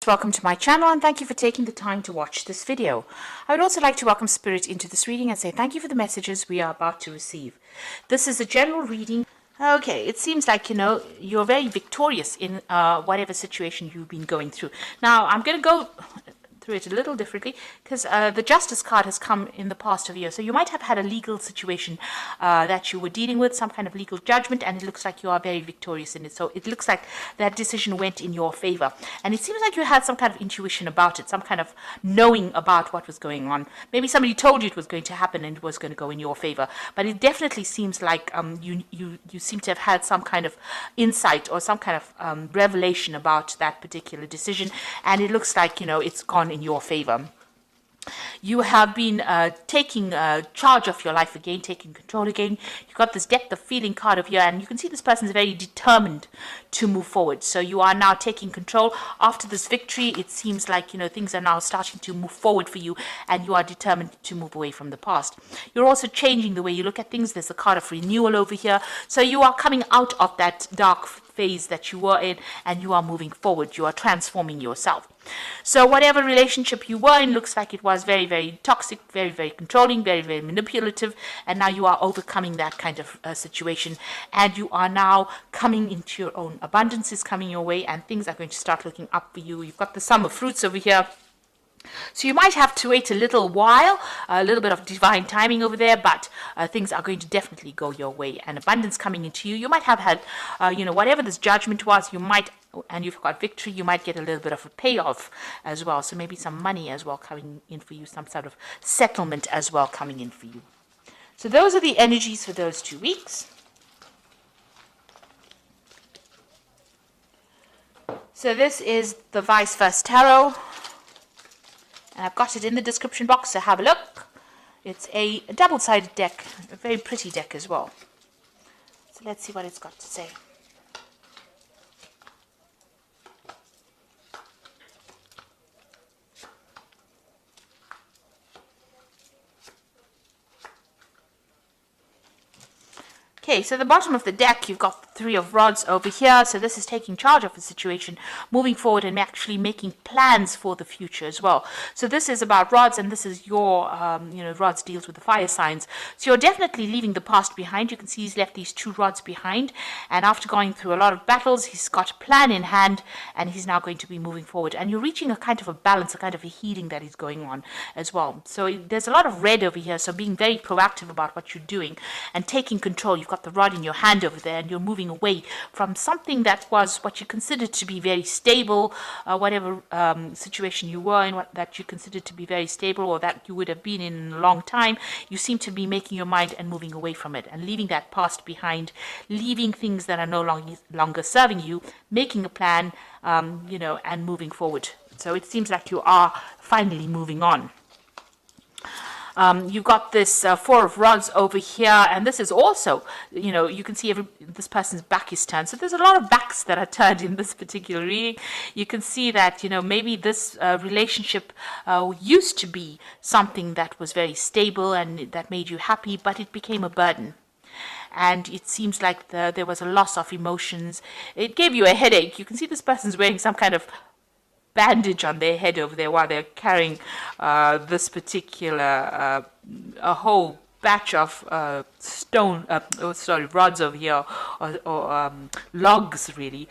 Welcome to my channel and thank you for taking the time to watch this video. I would also like to welcome Spirit into this reading and say thank you for the messages we are about to receive. This is a general reading. Okay, it seems like, you're very victorious in whatever situation you've been going through. Now, I'm going to go through it a little differently because the Justice card has come in the past of year. So you might have had a legal situation that you were dealing with, some kind of legal judgment, and it looks like you are very victorious in it. So it looks like that decision went in your favor. And it seems like you had some kind of intuition about it, some kind of knowing about what was going on. Maybe somebody told you it was going to happen and it was going to go in your favor. But it definitely seems like you seem to have had some kind of insight or some kind of revelation about that particular decision. And it looks like, it's gone in your favor. You have been taking charge of your life again, taking control again. You've got this depth of feeling card of here, and you can see this person is very determined to move forward. So you are now taking control. After this victory, it seems like, things are now starting to move forward for you, and you are determined to move away from the past. You're also changing the way you look at things. There's a card of renewal over here. So you are coming out of that dark phase that you were in, and you are moving forward. You are transforming yourself. So whatever relationship you were in looks like it was very, very toxic, very, very controlling, very, very manipulative, and now you are overcoming that kind of situation, and you are now coming into your own. Abundance is coming your way, and things are going to start looking up for you. You've got the sum of fruits over here. So you might have to wait a little while, a little bit of divine timing over there, but things are going to definitely go your way, and abundance coming into you. You might have had, whatever this judgment was, you might, and you've got victory, you might get a little bit of a payoff as well. So maybe some money as well coming in for you, some sort of settlement as well coming in for you. So those are the energies for those 2 weeks. So this is the Vice Versa Tarot. And I've got it in the description box, so have a look. It's a double-sided deck, a very pretty deck as well. So let's see what it's got to say. Okay, so the bottom of the deck, you've got the 3 of Rods over here. So this is taking charge of the situation, moving forward and actually making plans for the future as well. So this is about Rods, and this is your, Rods deals with the fire signs. So you're definitely leaving the past behind. You can see he's left these 2 rods behind. And after going through a lot of battles, he's got a plan in hand, and he's now going to be moving forward. And you're reaching a kind of a balance, a kind of a healing that is going on as well. So there's a lot of red over here. So being very proactive about what you're doing and taking control. You've got the rod in your hand over there, and you're moving away from something that was what you considered to be very stable, whatever situation you were in, that you considered to be very stable, or that you would have been in a long time. You seem to be making your mind and moving away from it and leaving that past behind, leaving things that are no longer serving you, making a plan, and moving forward. So it seems like you are finally moving on. You've got this 4 of Rods over here, and this is also, you can see this person's back is turned. So there's a lot of backs that are turned in this particular reading. You can see that, maybe this relationship used to be something that was very stable and that made you happy, but it became a burden. And it seems like there was a loss of emotions. It gave you a headache. You can see this person's wearing some kind of bandage on their head over there while they're carrying this particular a whole batch of rods over here, or logs really.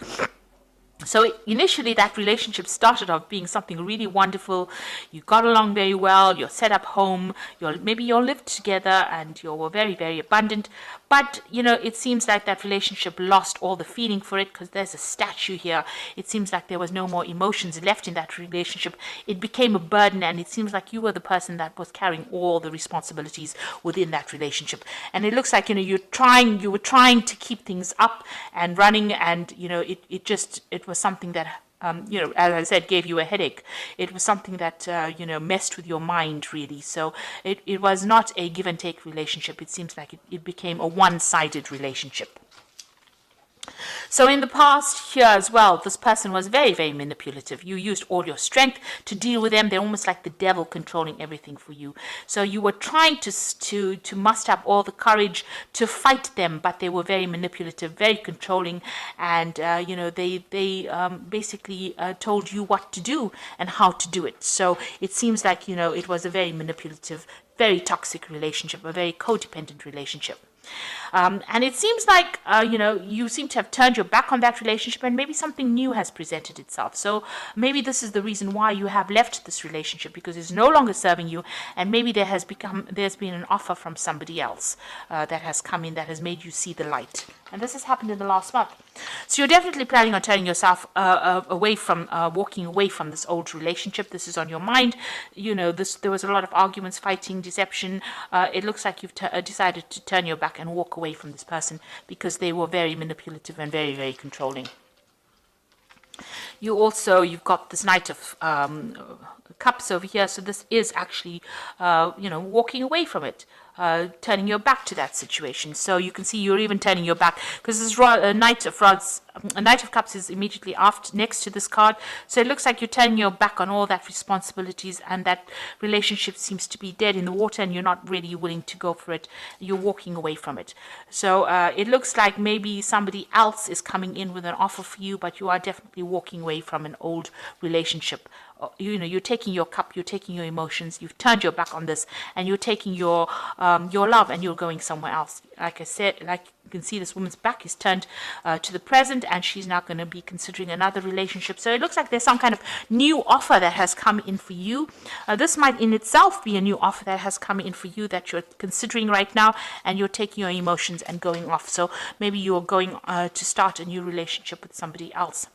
So initially that relationship started off being something really wonderful. You got along very well, you're set up home, maybe you all lived together and you were very, very abundant. But, it seems like that relationship lost all the feeling for it because there's a statue here. It seems like there was no more emotions left in that relationship. It became a burden, and it seems like you were the person that was carrying all the responsibilities within that relationship. And it looks like, you were trying to keep things up and running, and, it was something that as I said, gave you a headache. It was something that, messed with your mind, really. So it was not a give and take relationship. It seems like it became a one-sided relationship. So in the past here as well, this person was very, very manipulative. You used all your strength to deal with them. They're almost like the devil controlling everything for you. So you were trying to muster up all the courage to fight them, but they were very manipulative, very controlling, and they basically told you what to do and how to do it. So it seems like it was a very manipulative, very toxic relationship, a very codependent relationship. And it seems like, you seem to have turned your back on that relationship, and maybe something new has presented itself. So maybe this is the reason why you have left this relationship, because it's no longer serving you, and maybe there's been an offer from somebody else that has come in that has made you see the light. And this has happened in the last month. So you're definitely planning on turning yourself walking away from this old relationship. This is on your mind. There was a lot of arguments, fighting, deception. It looks like you've decided to turn your back and walk away from this person because they were very manipulative and very, very controlling. You've got this Knight of Cups over here. So this is actually, walking away from it. Turning your back to that situation. So you can see you're even turning your back, because this Knight of Cups is immediately next to this card. So it looks like you're turning your back on all that responsibilities, and that relationship seems to be dead in the water, and you're not really willing to go for it. You're walking away from it. So it looks like maybe somebody else is coming in with an offer for you, but you are definitely walking away from an old relationship. You're taking your cup, you're taking your emotions, you've turned your back on this, and you're taking your love, and you're going somewhere else. Like I said, like you can see, this woman's back is turned to the present, and she's now going to be considering another relationship. So it looks like there's some kind of new offer that has come in for you. This might in itself be a new offer that has come in for you that you're considering right now, and you're taking your emotions and going off. So maybe you're going to start a new relationship with somebody else.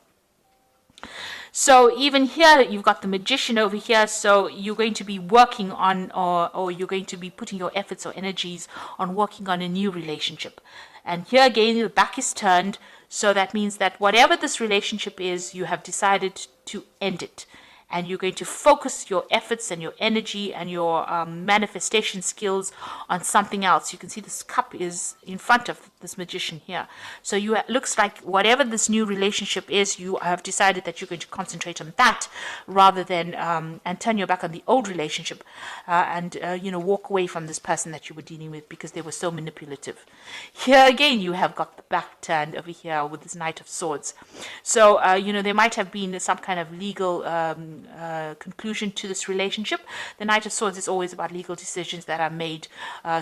So even here, you've got the Magician over here. So you're going to be working on, or you're going to be putting your efforts or energies on working on a new relationship. And here again, the back is turned. So that means that whatever this relationship is, you have decided to end it. And you're going to focus your efforts and your energy and your manifestation skills on something else. You can see this cup is in front of this Magician here. So it looks like whatever this new relationship is, you have decided that you're going to concentrate on that rather than and turn your back on the old relationship and walk away from this person that you were dealing with because they were so manipulative. Here again, you have got the back turned over here with this Knight of Swords. So there might have been some kind of legal conclusion to this relationship. The Knight of Swords is always about legal decisions that are made.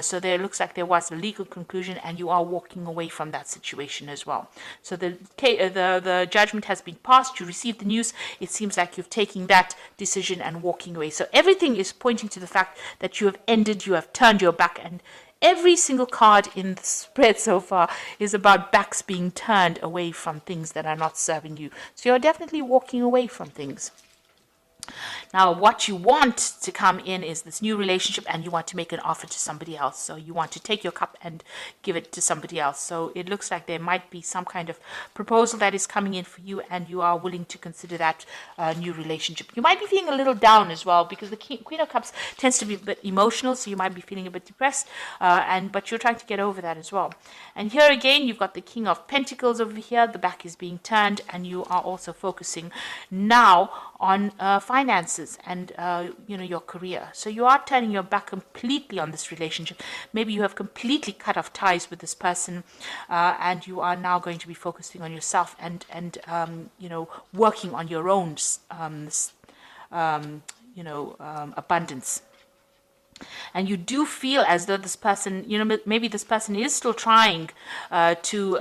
So there looks like there was a legal conclusion, and you are walking away from that situation as well. So the judgment has been passed. You received the news. It seems like you've taken that decision and walking away. So everything is pointing to the fact that you have ended, you have turned your back, and every single card in the spread so far is about backs being turned away from things that are not serving you. So you're definitely walking away from things. Now, what you want to come in is this new relationship, and you want to make an offer to somebody else. So you want to take your cup and give it to somebody else. So it looks like there might be some kind of proposal that is coming in for you, and you are willing to consider that new relationship. You might be feeling a little down as well, because the Queen of Cups tends to be a bit emotional, so you might be feeling a bit depressed, but you're trying to get over that as well. And here again, you've got the King of Pentacles over here. The back is being turned, and you are also focusing now on finances and your career. So you are turning your back completely on this relationship. Maybe you have completely cut off ties with this person, and you are now going to be focusing on yourself and working on your own abundance. And you do feel as though this person, maybe this person is still trying to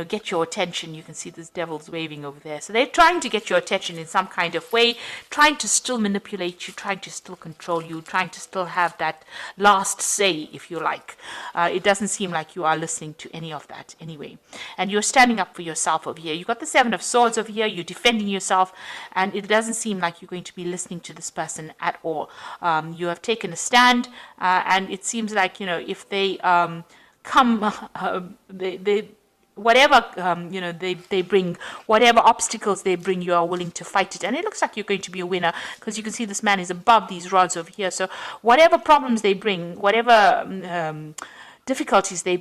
get your attention. You can see this devil's waving over there. So they're trying to get your attention in some kind of way, trying to still manipulate you, trying to still control you, trying to still have that last say, if you like. It doesn't seem like you are listening to any of that anyway. And you're standing up for yourself over here. You've got the Seven of Swords over here. You're defending yourself, and it doesn't seem like you're going to be listening to this person at all. You have taken a stand, and it seems like, if they whatever they bring, whatever obstacles they bring, you are willing to fight it. And it looks like you're going to be a winner, because you can see this man is above these rods over here. So whatever problems they bring, whatever difficulties they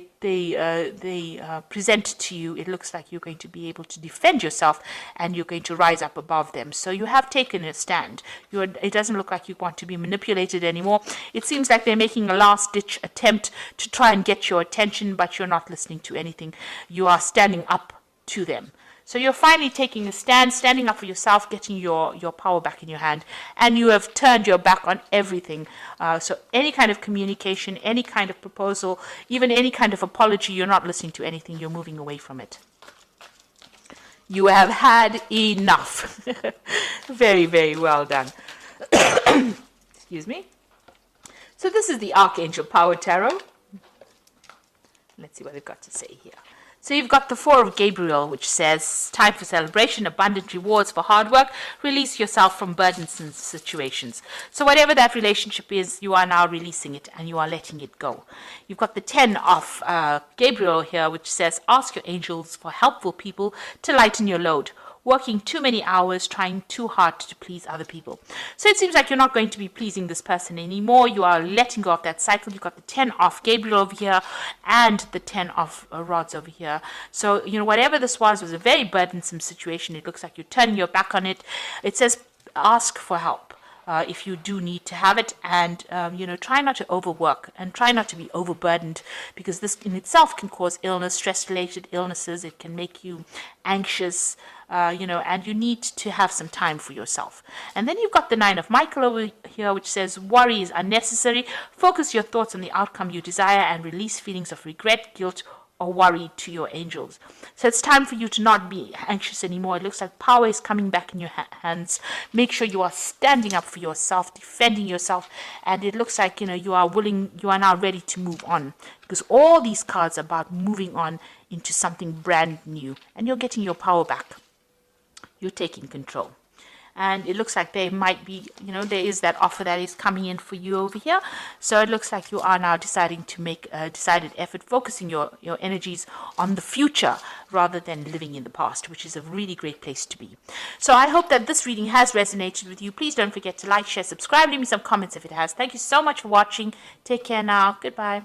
present to you, it looks like you're going to be able to defend yourself and you're going to rise up above them. So you have taken a stand. It doesn't look like you want to be manipulated anymore. It seems like they're making a last-ditch attempt to try and get your attention, but you're not listening to anything. You are standing up to them. So you're finally taking a stand, standing up for yourself, getting your power back in your hand, and you have turned your back on everything. So any kind of communication, any kind of proposal, even any kind of apology, you're not listening to anything, you're moving away from it. You have had enough. Very, very well done. Excuse me. So this is the Archangel Power Tarot. Let's see what they've got to say here. So you've got the Four of Gabriel, which says, time for celebration, abundant rewards for hard work, release yourself from burdensome situations. So whatever that relationship is, you are now releasing it and you are letting it go. You've got the 10 of Gabriel here, which says, ask your angels for helpful people to lighten your load. Working too many hours, trying too hard to please other people. So it seems like you're not going to be pleasing this person anymore. You are letting go of that cycle. You've got the 10 of Gabriel over here and the 10 of rods over here. So, whatever this was a very burdensome situation. It looks like you're turning your back on it. It says, ask for help. If you do need to have it, and try not to overwork and try not to be overburdened, because this in itself can cause illness, stress-related illnesses. It can make you anxious, and you need to have some time for yourself. And then you've got the 9 of Michael over here, which says worry is unnecessary. Focus your thoughts on the outcome you desire and release feelings of regret, guilt, or worry to your angels. So it's time for you to not be anxious anymore. It looks like power is coming back in your hands. Make sure you are standing up for yourself, defending yourself, and it looks like you are now ready to move on, because all these cards are about moving on into something brand new, and you're getting your power back. You're taking control. And it looks like there might be, there is that offer that is coming in for you over here. So it looks like you are now deciding to make a decided effort, focusing your energies on the future rather than living in the past, which is a really great place to be. So I hope that this reading has resonated with you. Please don't forget to like, share, subscribe, leave me some comments if it has. Thank you so much for watching. Take care now. Goodbye.